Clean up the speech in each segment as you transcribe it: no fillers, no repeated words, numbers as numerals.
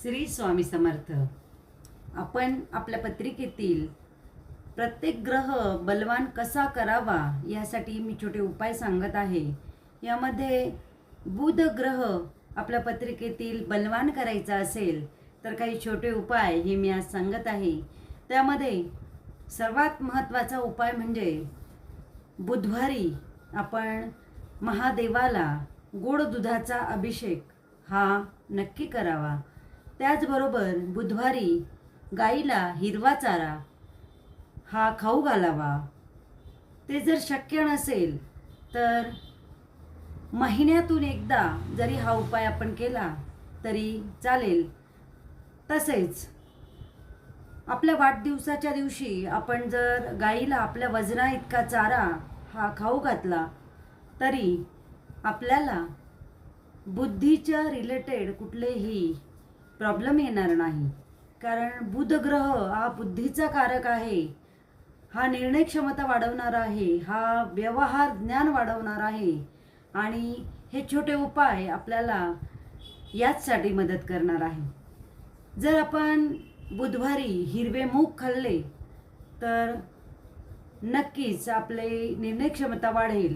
श्री स्वामी समर्थ. आपण आपल्या पत्रिकेतील प्रत्येक ग्रह बलवान कसा करावा यासाठी मी छोटे उपाय सांगत आहे. यामध्ये बुध ग्रह आपल्या पत्रिकेतील बलवान करायचा असेल तर काही छोटे उपाय हे मी आज सांगत आहे. त्यामध्ये सर्वात महत्त्वाचा उपाय म्हणजे बुधवारी आपण महादेवाला गोड दुधाचा अभिषेक हा नक्की करावा. त्याचबरोबर बुधवारी गाईला हिरवा चारा हा खाऊ घालावा. ते जर शक्य नसेल तर महिन्यातून एकदा जरी हा उपाय आपण केला तरी चालेल. तसेच आपल्या वाढदिवसाच्या दिवशी आपण जर गाईला आपल्या वजना इतका चारा हा खाऊ घातला तरी आपल्याला बुद्धीच्या रिलेटेड कुठलेही प्रॉब्लेम येणार नाही. कारण बुध ग्रह हा बुद्धीचा कारक आहे, हा निर्णय क्षमता वाढवणारा आहे, हा व्यवहार ज्ञान वाढवणार आहे आणि हे छोटे उपाय आपल्याला याचसाठी मदत करणार आहे. जर आपण बुधवारी हिरवे मूग खाल्ले तर नक्कीच आपले निर्णय क्षमता वाढेल.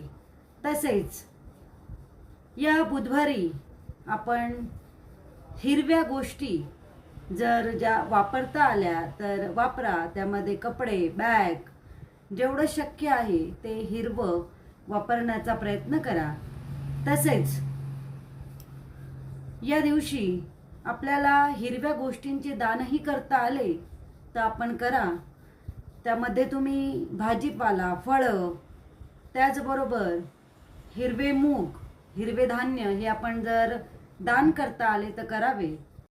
तसेच या बुधवारी आपण हिरव्या गोष्टी जर ज्या वापरता आल्या तर वापरा. त्यामध्ये कपडे, बॅग जेवढं शक्य आहे ते हिरवं वापरण्याचा प्रयत्न करा. तसेच या दिवशी आपल्याला हिरव्या गोष्टींचे दानही करता आले तर आपण करा. त्यामध्ये तुम्ही भाजीपाला, फळं, त्याचबरोबर हिरवे मूग, हिरवे धान्य हे आपण जर दान करता आले तर करावे.